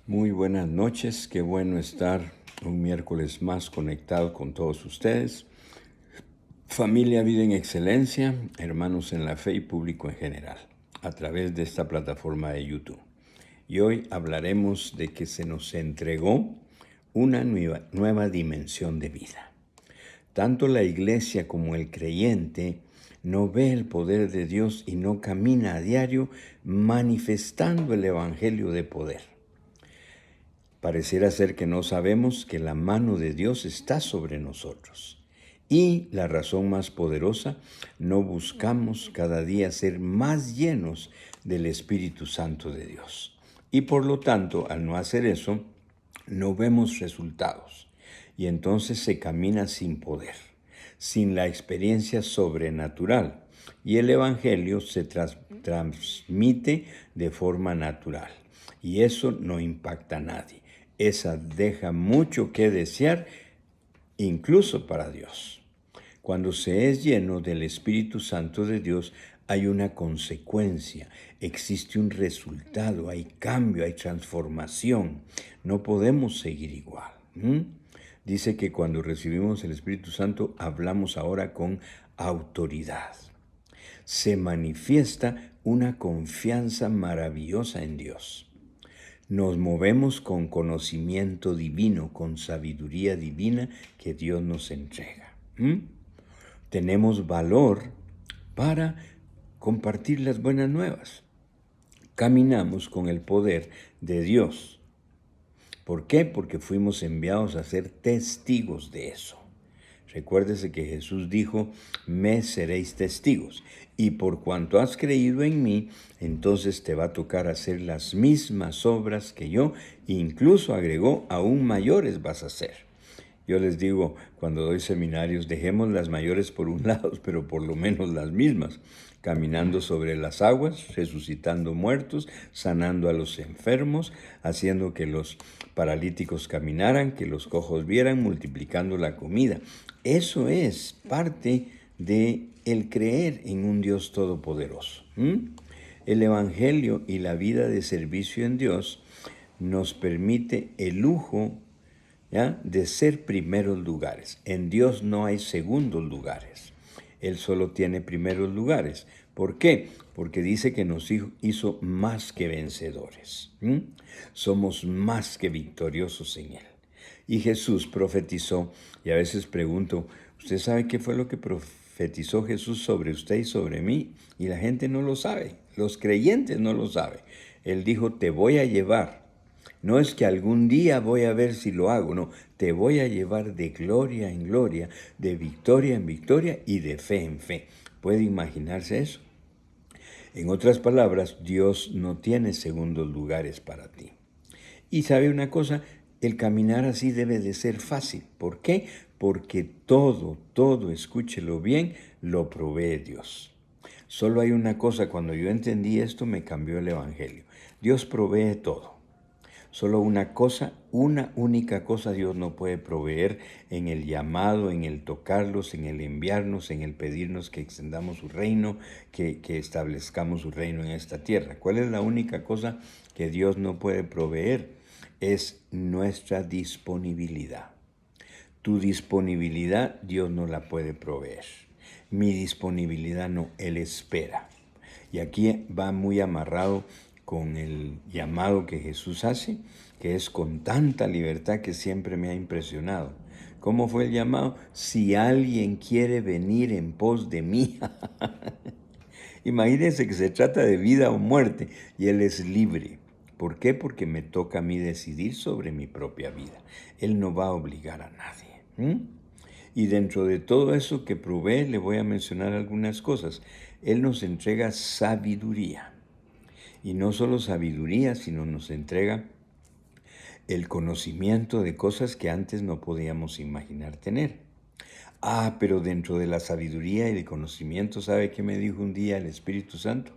Muy buenas noches, qué bueno estar un miércoles más conectado con todos ustedes. Familia Vida en Excelencia, hermanos en la fe y público en general, a través de esta plataforma de YouTube. Y hoy hablaremos de que se nos entregó una nueva dimensión de vida. Tanto la iglesia como el creyente no ve el poder de Dios y no camina a diario manifestando el evangelio de poder. Pareciera ser que no sabemos que la mano de Dios está sobre nosotros. Y la razón más poderosa, no buscamos cada día ser más llenos del Espíritu Santo de Dios. Y por lo tanto, al no hacer eso, no vemos resultados. Y entonces se camina sin poder, sin la experiencia sobrenatural. Y el Evangelio se transmite de forma natural. Y eso no impacta a nadie. Esa deja mucho que desear, incluso para Dios. Cuando se es lleno del Espíritu Santo de Dios, hay una consecuencia, existe un resultado, hay cambio, hay transformación. No podemos seguir igual. Dice que cuando recibimos el Espíritu Santo, hablamos ahora con autoridad. Se manifiesta una confianza maravillosa en Dios. Nos movemos con conocimiento divino, con sabiduría divina que Dios nos entrega. Tenemos valor para compartir las buenas nuevas. Caminamos con el poder de Dios. ¿Por qué? Porque fuimos enviados a ser testigos de eso. Recuérdese que Jesús dijo, me seréis testigos. Y por cuanto has creído en mí, entonces te va a tocar hacer las mismas obras que yo, incluso agregó, aún mayores vas a hacer. Yo les digo, cuando doy seminarios, dejemos las mayores por un lado, pero por lo menos las mismas, caminando sobre las aguas, resucitando muertos, sanando a los enfermos, haciendo que los paralíticos caminaran, que los cojos vieran, multiplicando la comida. Eso es parte de el creer en un Dios todopoderoso. El Evangelio y la vida de servicio en Dios nos permite el lujo, ¿ya?, de ser primeros lugares. En Dios no hay segundos lugares. Él solo tiene primeros lugares. ¿Por qué? Porque dice que nos hizo más que vencedores. Somos más que victoriosos en Él. Y Jesús profetizó, y a veces pregunto, ¿usted sabe qué fue lo que profetizó Jesús sobre usted y sobre mí? Y la gente no lo sabe, los creyentes no lo saben. Él dijo, te voy a llevar. No es que algún día voy a ver si lo hago, no, te voy a llevar de gloria en gloria, de victoria en victoria y de fe en fe. ¿Puede imaginarse eso? En otras palabras, Dios no tiene segundos lugares para ti. Y sabe una cosa, el caminar así debe de ser fácil. ¿Por qué? Porque todo, escúchelo bien, lo provee Dios. Solo hay una cosa, cuando yo entendí esto me cambió el Evangelio. Dios provee todo. Solo una cosa, una única cosa Dios no puede proveer en el llamado, en el tocarlos, en el enviarnos, en el pedirnos que extendamos su reino, que establezcamos su reino en esta tierra. ¿Cuál es la única cosa que Dios no puede proveer? Es nuestra disponibilidad. Tu disponibilidad Dios no la puede proveer. Mi disponibilidad no, Él espera. Y aquí va muy amarrado con el llamado que Jesús hace, que es con tanta libertad que siempre me ha impresionado. ¿Cómo fue el llamado? Si alguien quiere venir en pos de mí. Imagínense que se trata de vida o muerte y Él es libre. ¿Por qué? Porque me toca a mí decidir sobre mi propia vida. Él no va a obligar a nadie. Y dentro de todo eso que provee, le voy a mencionar algunas cosas. Él nos entrega sabiduría. Y no solo sabiduría, sino nos entrega el conocimiento de cosas que antes no podíamos imaginar tener. Pero dentro de la sabiduría y el conocimiento, ¿sabe qué me dijo un día el Espíritu Santo?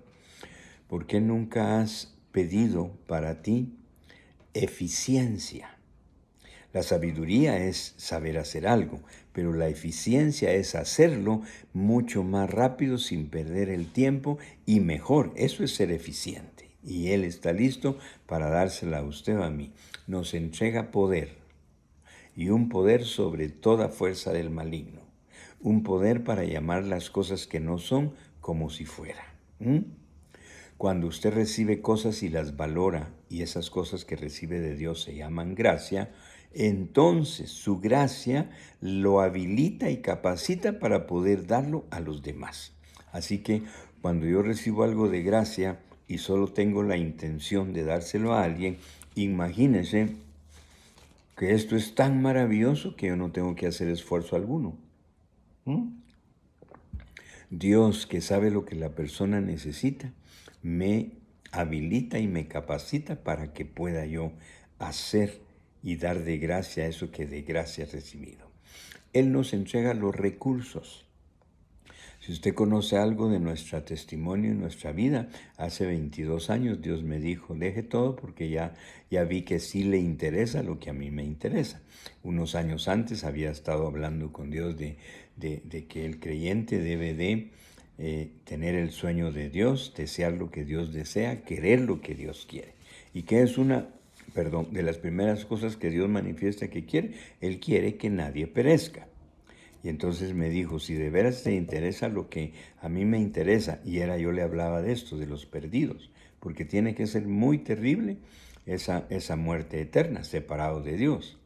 ¿Por qué nunca has pedido para ti eficiencia? La sabiduría es saber hacer algo, pero la eficiencia es hacerlo mucho más rápido sin perder el tiempo y mejor. Eso es ser eficiente. y Él está listo para dársela a usted o a mí. Nos entrega poder, y un poder sobre toda fuerza del maligno. Un poder para llamar las cosas que no son como si fuera. Cuando usted recibe cosas y las valora, y esas cosas que recibe de Dios se llaman gracia, entonces su gracia lo habilita y capacita para poder darlo a los demás. Así que cuando yo recibo algo de gracia y solo tengo la intención de dárselo a alguien, imagínense que esto es tan maravilloso que yo no tengo que hacer esfuerzo alguno. Dios, que sabe lo que la persona necesita, me habilita y me capacita para que pueda yo hacer y dar de gracia eso que de gracia he recibido. Él nos entrega los recursos. Si usted conoce algo de nuestro testimonio y nuestra vida, hace 22 años Dios me dijo, deje todo porque ya vi que sí le interesa lo que a mí me interesa. Unos años antes había estado hablando con Dios de que el creyente debe de tener el sueño de Dios, desear lo que Dios desea, querer lo que Dios quiere. Y que es de las primeras cosas que Dios manifiesta que quiere. Él quiere que nadie perezca. Y entonces me dijo, si de veras te interesa lo que a mí me interesa, y yo le hablaba de esto, de los perdidos, porque tiene que ser muy terrible esa muerte eterna, separado de Dios.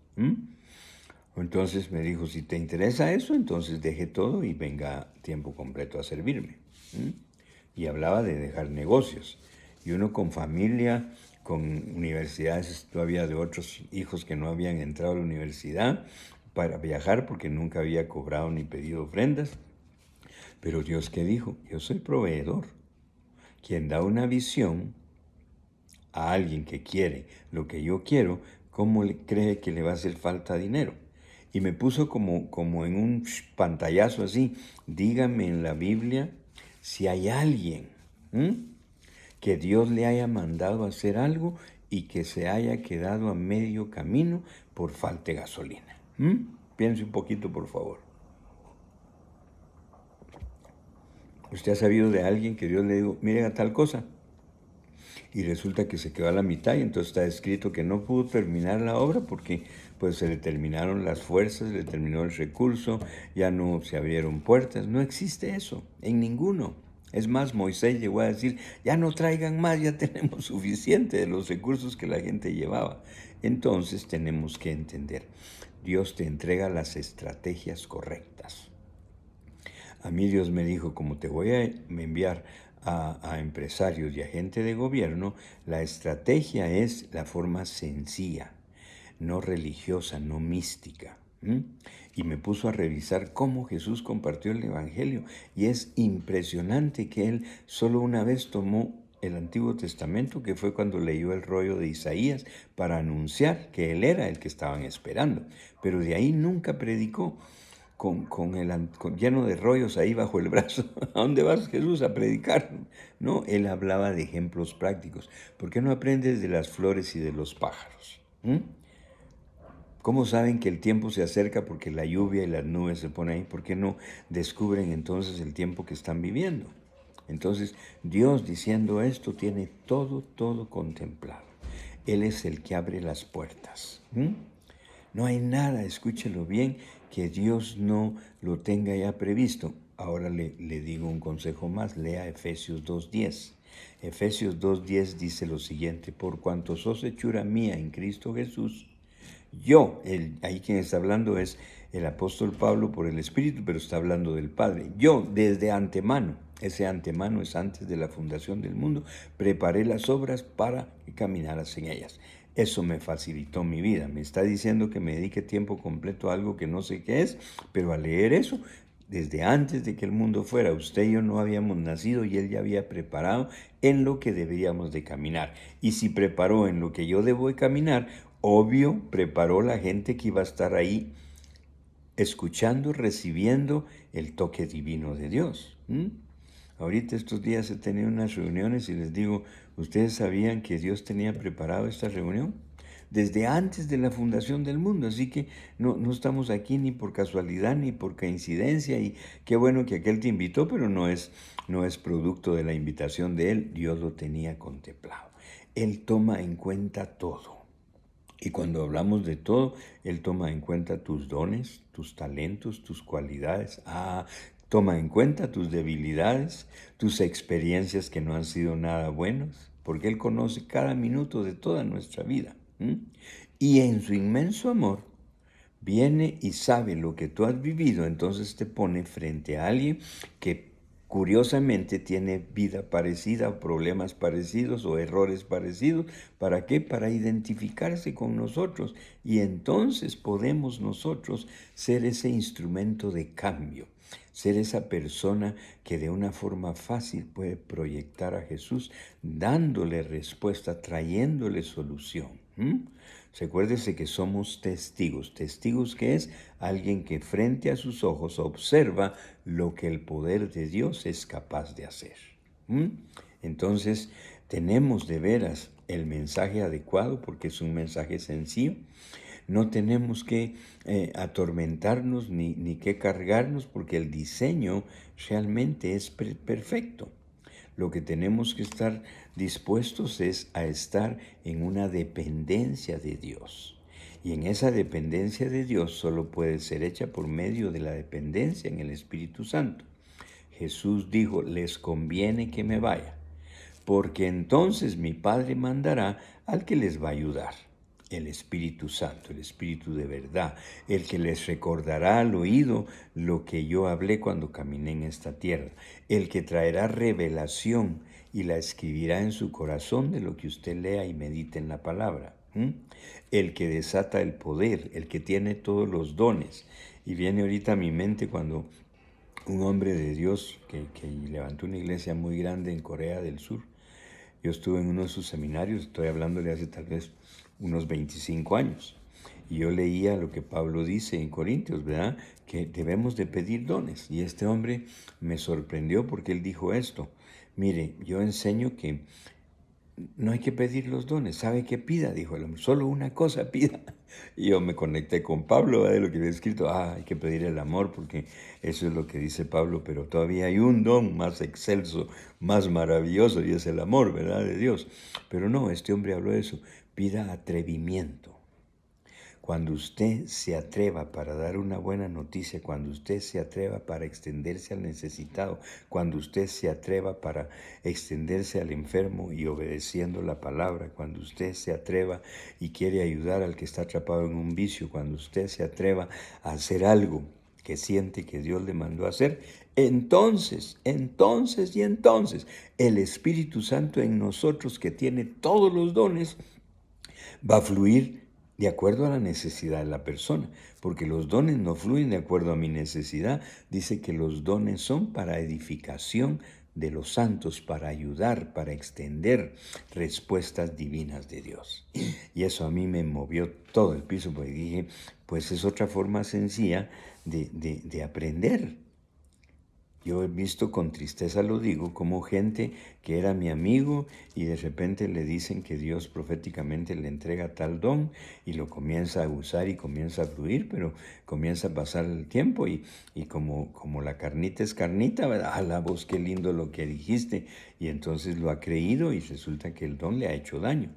Entonces me dijo, si te interesa eso, entonces deje todo y venga tiempo completo a servirme. Y hablaba de dejar negocios. Y uno con familia, con universidades todavía de otros hijos que no habían entrado a la universidad, para viajar porque nunca había cobrado ni pedido ofrendas. Pero Dios, ¿qué dijo? Yo soy proveedor. Quien da una visión a alguien que quiere lo que yo quiero, ¿cómo cree que le va a hacer falta dinero? Y me puso como en un pantallazo así, dígame en la Biblia si hay alguien que Dios le haya mandado a hacer algo y que se haya quedado a medio camino por falta de gasolina. Piense un poquito, por favor. ¿Usted ha sabido de alguien que Dios le dijo, miren a tal cosa? Y resulta que se quedó a la mitad y entonces está escrito que no pudo terminar la obra porque pues se le terminaron las fuerzas, se le terminó el recurso, ya no se abrieron puertas. No existe eso en ninguno. Es más, Moisés llegó a decir, ya no traigan más, ya tenemos suficiente de los recursos que la gente llevaba. Entonces tenemos que entender, Dios te entrega las estrategias correctas. A mí Dios me dijo, como te voy a enviar a empresarios y a gente de gobierno, la estrategia es la forma sencilla, no religiosa, no mística. Y me puso a revisar cómo Jesús compartió el Evangelio. Y es impresionante que él solo una vez tomó el Antiguo Testamento, que fue cuando leyó el rollo de Isaías, para anunciar que él era el que estaban esperando. Pero de ahí nunca predicó lleno de rollos ahí bajo el brazo. ¿A dónde vas, Jesús, a predicar? No, él hablaba de ejemplos prácticos. ¿Por qué no aprendes de las flores y de los pájaros? ¿Cómo saben que el tiempo se acerca porque la lluvia y las nubes se ponen ahí? ¿Por qué no descubren entonces el tiempo que están viviendo? Entonces, Dios diciendo esto tiene todo contemplado. Él es el que abre las puertas. No hay nada, escúchelo bien, que Dios no lo tenga ya previsto. Ahora le digo un consejo más, lea Efesios 2:10. Efesios 2:10 dice lo siguiente, por cuanto sos hechura mía en Cristo Jesús, ahí quien está hablando es el apóstol Pablo por el Espíritu, pero está hablando del Padre. Yo desde antemano, ese antemano es antes de la fundación del mundo, preparé las obras para que caminaras en ellas. Eso me facilitó mi vida. Me está diciendo que me dedique tiempo completo a algo que no sé qué es, pero al leer eso, desde antes de que el mundo fuera, usted y yo no habíamos nacido y Él ya había preparado en lo que deberíamos de caminar. Y si preparó en lo que yo debo de caminar, obvio, preparó la gente que iba a estar ahí escuchando, recibiendo el toque divino de Dios. Ahorita estos días he tenido unas reuniones y les digo, ¿ustedes sabían que Dios tenía preparado esta reunión? Desde antes de la fundación del mundo, así que no estamos aquí ni por casualidad ni por coincidencia, y qué bueno que aquel te invitó, pero no es producto de la invitación de él, Dios lo tenía contemplado. Él toma en cuenta todo. Y cuando hablamos de todo, Él toma en cuenta tus dones, tus talentos, tus cualidades. Toma en cuenta tus debilidades, tus experiencias que no han sido nada buenas, porque Él conoce cada minuto de toda nuestra vida. Y en su inmenso amor, viene y sabe lo que tú has vivido, entonces te pone frente a alguien que curiosamente tiene vida parecida, o problemas parecidos o errores parecidos. ¿Para qué? Para identificarse con nosotros. Y entonces podemos nosotros ser ese instrumento de cambio, ser esa persona que de una forma fácil puede proyectar a Jesús, dándole respuesta, trayéndole solución. Recuérdese que somos testigos. ¿Testigos qué es? Alguien que frente a sus ojos observa lo que el poder de Dios es capaz de hacer. Entonces, tenemos de veras el mensaje adecuado porque es un mensaje sencillo. No tenemos que atormentarnos ni que cargarnos porque el diseño realmente es perfecto. Lo que tenemos que estar dispuestos es a estar en una dependencia de Dios. Y en esa dependencia de Dios solo puede ser hecha por medio de la dependencia en el Espíritu Santo. Jesús dijo, les conviene que me vaya, porque entonces mi Padre mandará al que les va a ayudar. El Espíritu Santo, el Espíritu de verdad, el que les recordará al oído lo que yo hablé cuando caminé en esta tierra, el que traerá revelación y la escribirá en su corazón de lo que usted lea y medite en la palabra. El que desata el poder, el que tiene todos los dones. Y viene ahorita a mi mente cuando un hombre de Dios que levantó una iglesia muy grande en Corea del Sur, yo estuve en uno de sus seminarios, estoy hablándole hace tal vez unos 25 años. Y yo leía lo que Pablo dice en Corintios, ¿verdad? Que debemos de pedir dones. Y este hombre me sorprendió porque él dijo esto. Mire, yo enseño que no hay que pedir los dones. ¿Sabe qué pida? Dijo el hombre. Solo una cosa pida. Y yo me conecté con Pablo, ¿verdad? De lo que había escrito. Hay que pedir el amor porque eso es lo que dice Pablo. Pero todavía hay un don más excelso, más maravilloso y es el amor, ¿verdad? De Dios. Pero no, este hombre habló de eso. Pida atrevimiento. Cuando usted se atreva para dar una buena noticia, cuando usted se atreva para extenderse al necesitado, cuando usted se atreva para extenderse al enfermo y obedeciendo la palabra, cuando usted se atreva y quiere ayudar al que está atrapado en un vicio, cuando usted se atreva a hacer algo que siente que Dios le mandó a hacer, entonces, el Espíritu Santo en nosotros, que tiene todos los dones, va a fluir de acuerdo a la necesidad de la persona, porque los dones no fluyen de acuerdo a mi necesidad. Dice que los dones son para edificación de los santos, para ayudar, para extender respuestas divinas de Dios. Y eso a mí me movió todo el piso, porque dije, pues es otra forma sencilla de aprender. Yo he visto, con tristeza lo digo, como gente que era mi amigo y de repente le dicen que Dios proféticamente le entrega tal don y lo comienza a usar y comienza a fluir, pero comienza a pasar el tiempo y como la carnita es carnita, ¿verdad? La voz, qué lindo lo que dijiste, y entonces lo ha creído y resulta que el don le ha hecho daño.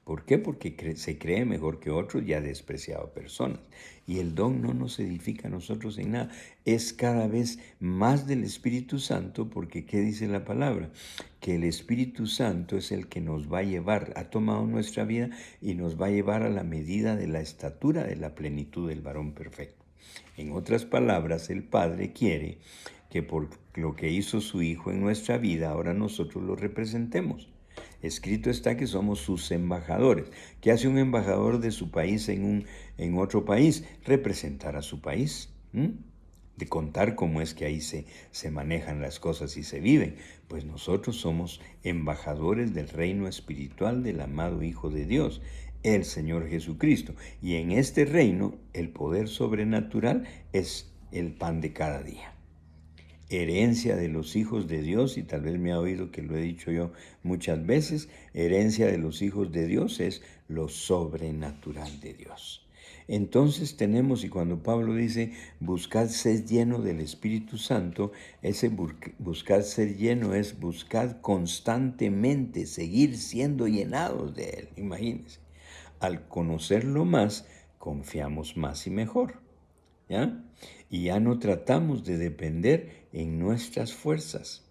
¿Por qué? Porque se cree mejor que otros y ha despreciado a personas. Y el don no nos edifica a nosotros en nada. Es cada vez más del Espíritu Santo, porque ¿qué dice la palabra? Que el Espíritu Santo es el que nos va a llevar, ha tomado nuestra vida y nos va a llevar a la medida de la estatura de la plenitud del varón perfecto. En otras palabras, el Padre quiere que por lo que hizo su Hijo en nuestra vida, ahora nosotros lo representemos. Escrito está que somos sus embajadores. ¿Qué hace un embajador de su país en otro país? Representar a su país. De contar cómo es que ahí se manejan las cosas y se viven. Pues nosotros somos embajadores del reino espiritual del amado Hijo de Dios, el Señor Jesucristo. Y en este reino el poder sobrenatural es el pan de cada día. Herencia de los hijos de Dios, y tal vez me ha oído que lo he dicho yo muchas veces, herencia de los hijos de Dios es lo sobrenatural de Dios. Entonces tenemos, y cuando Pablo dice, buscad ser lleno del Espíritu Santo, ese buscar ser lleno es buscar constantemente, seguir siendo llenados de Él. Imagínense, al conocerlo más, confiamos más y mejor, ¿ya? Y ya no tratamos de depender en nuestras fuerzas.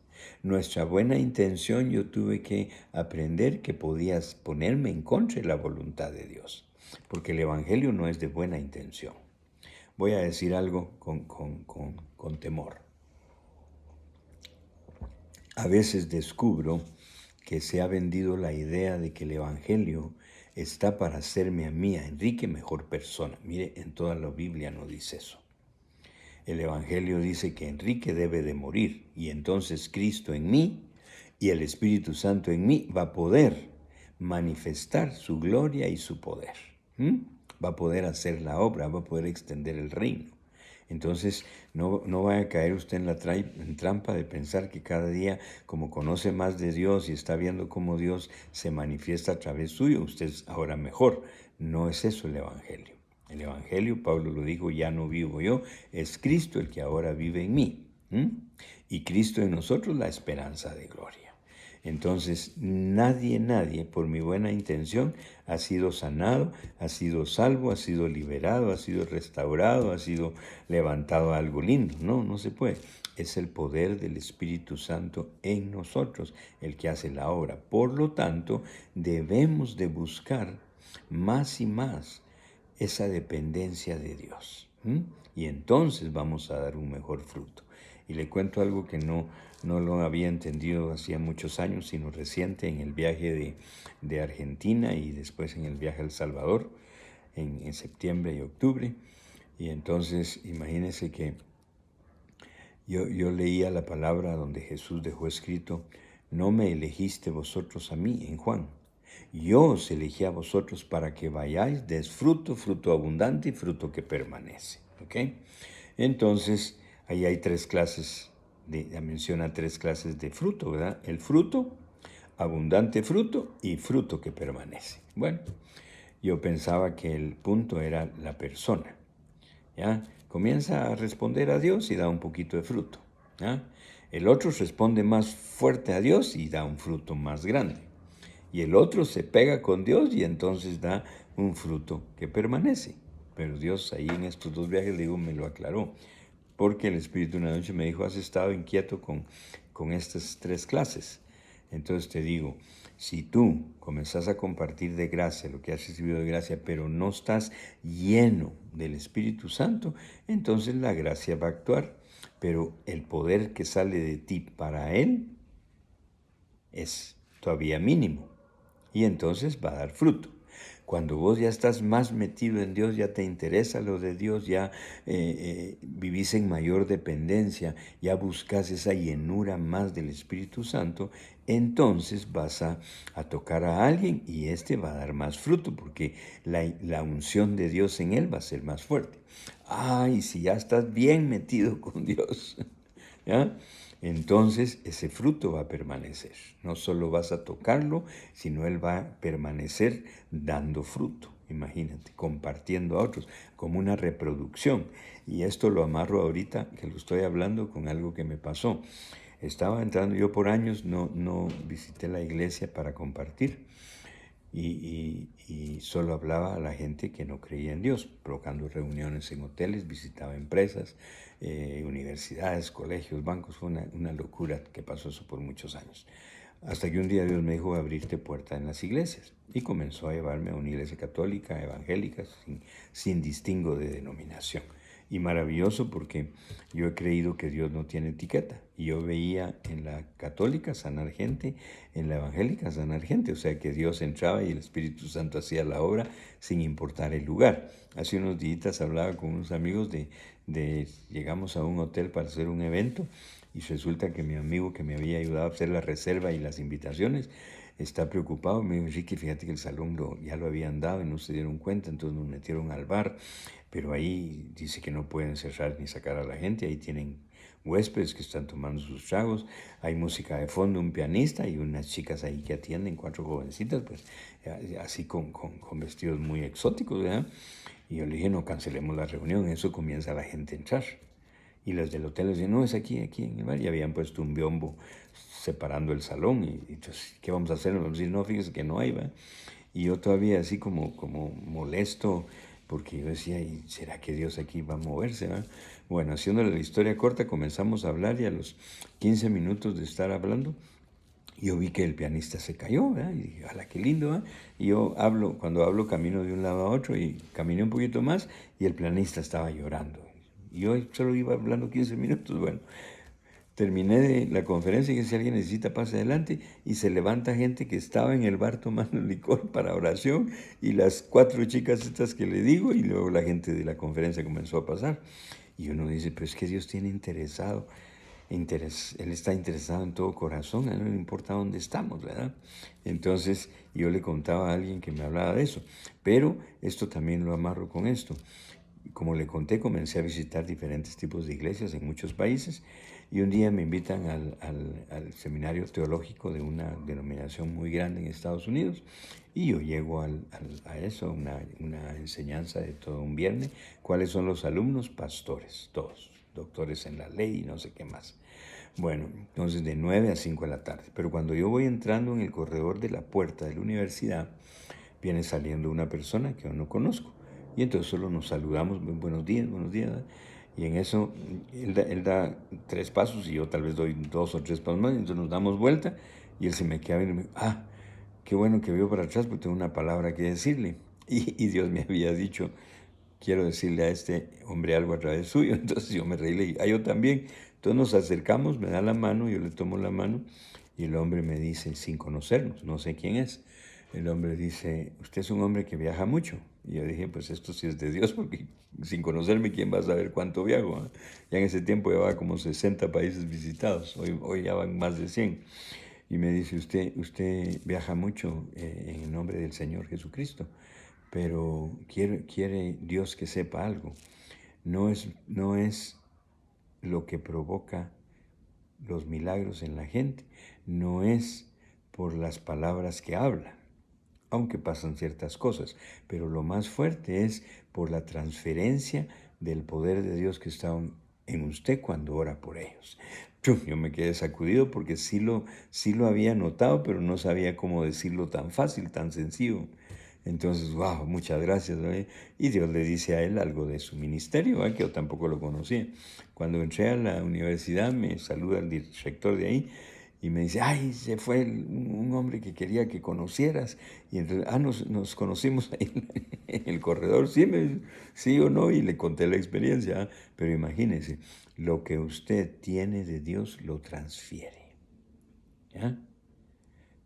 Nuestra buena intención, yo tuve que aprender que podías ponerme en contra de la voluntad de Dios, porque el Evangelio no es de buena intención. Voy a decir algo con temor. A veces descubro que se ha vendido la idea de que el Evangelio está para hacerme a mí, a Enrique, mejor persona. Mire, en toda la Biblia no dice eso. El Evangelio dice que Enrique debe de morir y entonces Cristo en mí y el Espíritu Santo en mí va a poder manifestar su gloria y su poder. Va a poder hacer la obra, va a poder extender el reino. Entonces, no vaya a caer usted en la trampa de pensar que cada día, como conoce más de Dios y está viendo cómo Dios se manifiesta a través suyo, usted es ahora mejor. No es eso el Evangelio. El Evangelio, Pablo lo dijo, ya no vivo yo, es Cristo el que ahora vive en mí. Y Cristo en nosotros la esperanza de gloria. Entonces, nadie, por mi buena intención, ha sido sanado, ha sido salvo, ha sido liberado, ha sido restaurado, ha sido levantado a algo lindo. No se puede. Es el poder del Espíritu Santo en nosotros el que hace la obra. Por lo tanto, debemos de buscar más y más esa dependencia de Dios. Y entonces vamos a dar un mejor fruto. Y le cuento algo que no lo había entendido hacía muchos años, sino reciente en el viaje de Argentina y después en el viaje a El Salvador en septiembre y octubre. Y entonces imagínense que yo leía la palabra donde Jesús dejó escrito, no me elegiste vosotros a mí, en Juan. Yo os elegí a vosotros para que vayáis, des fruto, fruto abundante y fruto que permanece. ¿Ok? Entonces, ahí hay tres clases, ya menciona tres clases de fruto, ¿verdad? El fruto, abundante fruto y fruto que permanece. Bueno, yo pensaba que el punto era la persona, ¿ya? Comienza a responder a Dios y da un poquito de fruto, ¿ya? El otro responde más fuerte a Dios y da un fruto más grande. Y el otro se pega con Dios y entonces da un fruto que permanece. Pero Dios ahí en estos dos viajes, digo, me lo aclaró. Porque el Espíritu una noche me dijo, has estado inquieto con estas tres clases. Entonces te digo, si tú comenzás a compartir de gracia, lo que has recibido de gracia, pero no estás lleno del Espíritu Santo, entonces la gracia va a actuar, pero el poder que sale de ti para Él es todavía mínimo. Y entonces va a dar fruto. Cuando vos ya estás más metido en Dios, ya te interesa lo de Dios, ya vivís en mayor dependencia, ya buscas esa llenura más del Espíritu Santo, entonces vas a tocar a alguien y este va a dar más fruto porque la unción de Dios en él va a ser más fuerte. Ay, si ya estás bien metido con Dios, ¿ya? Entonces ese fruto va a permanecer. No solo vas a tocarlo, sino él va a permanecer dando fruto. Imagínate, compartiendo a otros, como una reproducción. Y esto lo amarro ahorita que lo estoy hablando con algo que me pasó. Estaba entrando, yo por años no visité la iglesia para compartir. Y solo hablaba a la gente que no creía en Dios, provocando reuniones en hoteles, visitaba empresas, universidades, colegios, bancos. Fue una locura que pasó eso por muchos años. Hasta que un día Dios me dijo abrirte puerta en las iglesias y comenzó a llevarme a una iglesia católica, evangélica, sin distingo de denominación. Y maravilloso porque yo he creído que Dios no tiene etiqueta. Y yo veía en la católica sanar gente, en la evangélica sanar gente. O sea que Dios entraba y el Espíritu Santo hacía la obra sin importar el lugar. Hace unos días hablaba con unos amigos llegamos a un hotel para hacer un evento y resulta que mi amigo que me había ayudado a hacer la reserva y las invitaciones está preocupado. Me dijo, Enrique, fíjate que el salón ya lo habían dado y no se dieron cuenta, entonces nos metieron al bar, pero ahí dice que no pueden cerrar ni sacar a la gente, ahí tienen huéspedes que están tomando sus tragos, hay música de fondo, un pianista y unas chicas ahí que atienden, 4 jovencitas, pues así con vestidos muy exóticos, ¿verdad? Y yo le dije, no cancelemos la reunión, eso comienza la gente a entrar. Y los del hotel decían, no, es aquí en el bar. Y habían puesto un biombo separando el salón. Y entonces, ¿qué vamos a hacer? Nos vamos a decir, no, fíjese que no hay, ¿va? Y yo todavía así como molesto, porque yo decía, ¿y será que Dios aquí va a moverse, va? Bueno, haciéndole la historia corta, comenzamos a hablar y a los 15 minutos de estar hablando, yo vi que el pianista se cayó, ¿verdad? Y dije, ¡hala, qué lindo! ¿verdad? Y yo cuando hablo camino de un lado a otro y caminé un poquito más y el pianista estaba llorando. Y yo solo iba hablando 15 minutos, bueno. Terminé de la conferencia y que si alguien necesita pase adelante y se levanta gente que estaba en el bar tomando licor para oración y las 4 chicas estas que le digo y luego la gente de la conferencia comenzó a pasar. Y uno dice, pero es que Dios tiene Él está interesado en todo corazón, a Él no le importa dónde estamos, ¿verdad? Entonces yo le contaba a alguien que me hablaba de eso, pero esto también lo amarro con esto. Como le conté, comencé a visitar diferentes tipos de iglesias en muchos países y un día me invitan al seminario teológico de una denominación muy grande en Estados Unidos y yo llego a eso, una enseñanza de todo un viernes. ¿Cuáles son los alumnos? Pastores, todos, doctores en la ley y no sé qué más. Bueno, entonces de 9 a 5 de la tarde. Pero cuando yo voy entrando en el corredor de la puerta de la universidad, viene saliendo una persona que yo no conozco. Y entonces solo nos saludamos, buenos días, ¿verdad? Y en eso él da 3 pasos y yo tal vez doy 2 o 3 pasos más. Y entonces nos damos vuelta y él se me queda viendo y me dice, qué bueno que vio para atrás porque tengo una palabra que decirle. Y Dios me había dicho, quiero decirle a este hombre algo a través suyo. Entonces yo me reí y le dije, yo también. Entonces nos acercamos, me da la mano, yo le tomo la mano y el hombre me dice, sin conocernos, no sé quién es. El hombre dice, usted es un hombre que viaja mucho. Y yo dije, pues esto sí es de Dios, porque sin conocerme, ¿quién va a saber cuánto viajo? ¿Eh? Ya en ese tiempo llevaba como 60 países visitados, hoy ya van más de 100. Y me dice, usted viaja mucho en el nombre del Señor Jesucristo, pero quiere Dios que sepa algo. No es lo que provoca los milagros en la gente, no es por las palabras que habla, aunque pasan ciertas cosas, pero lo más fuerte es por la transferencia del poder de Dios que está en usted cuando ora por ellos. Yo me quedé sacudido porque sí lo había notado, pero no sabía cómo decirlo tan fácil, tan sencillo. Entonces, wow, muchas gracias, ¿verdad? Y Dios le dice a él algo de su ministerio, ¿verdad? Que yo tampoco lo conocía. Cuando entré a la universidad me saluda el director de ahí y me dice, se fue un hombre que quería que conocieras. Y entonces, nos conocimos ahí en el corredor, sí o no, y le conté la experiencia. Pero imagínese, lo que usted tiene de Dios lo transfiere. ¿Ya?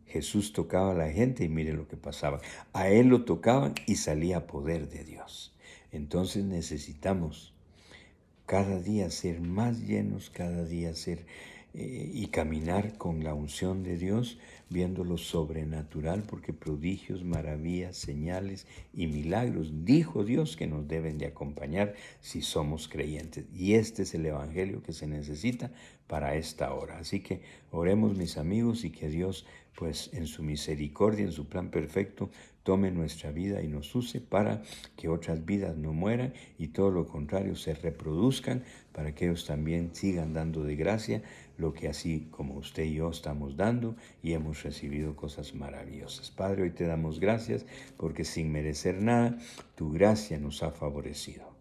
Jesús tocaba a la gente y mire lo que pasaba. A él lo tocaban y salía poder de Dios. Entonces necesitamos cada día ser más llenos, cada día ser y caminar con la unción de Dios, viendo lo sobrenatural, porque prodigios, maravillas, señales y milagros, dijo Dios que nos deben de acompañar si somos creyentes. Y este es el evangelio que se necesita para esta hora. Así que oremos, mis amigos, y que Dios, pues en su misericordia, en su plan perfecto, tome nuestra vida y nos use para que otras vidas no mueran y todo lo contrario se reproduzcan, para que ellos también sigan dando de gracia lo que así como usted y yo estamos dando y hemos recibido cosas maravillosas. Padre, hoy te damos gracias porque sin merecer nada, tu gracia nos ha favorecido.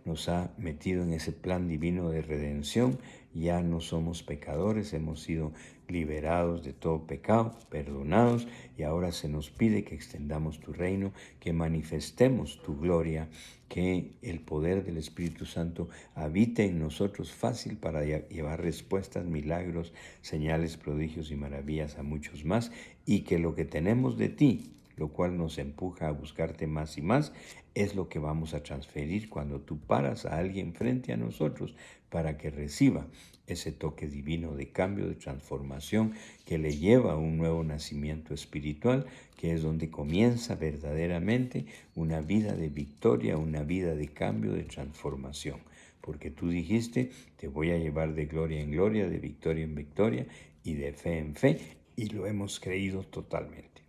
Nos ha metido en ese plan divino de redención. Ya no somos pecadores, hemos sido liberados de todo pecado, perdonados, y ahora se nos pide que extendamos tu reino, que manifestemos tu gloria, que el poder del Espíritu Santo habite en nosotros fácil para llevar respuestas, milagros, señales, prodigios y maravillas a muchos más, y que lo que tenemos de ti, lo cual nos empuja a buscarte más y más, es lo que vamos a transferir cuando tú paras a alguien frente a nosotros para que reciba ese toque divino de cambio, de transformación que le lleva a un nuevo nacimiento espiritual, que es donde comienza verdaderamente una vida de victoria, una vida de cambio, de transformación. Porque tú dijiste, te voy a llevar de gloria en gloria, de victoria en victoria y de fe en fe, y lo hemos creído totalmente.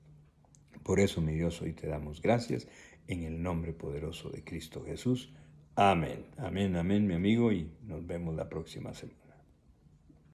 Por eso, mi Dios, hoy te damos gracias en el nombre poderoso de Cristo Jesús. Amén, amén, amén, mi amigo, y nos vemos la próxima semana.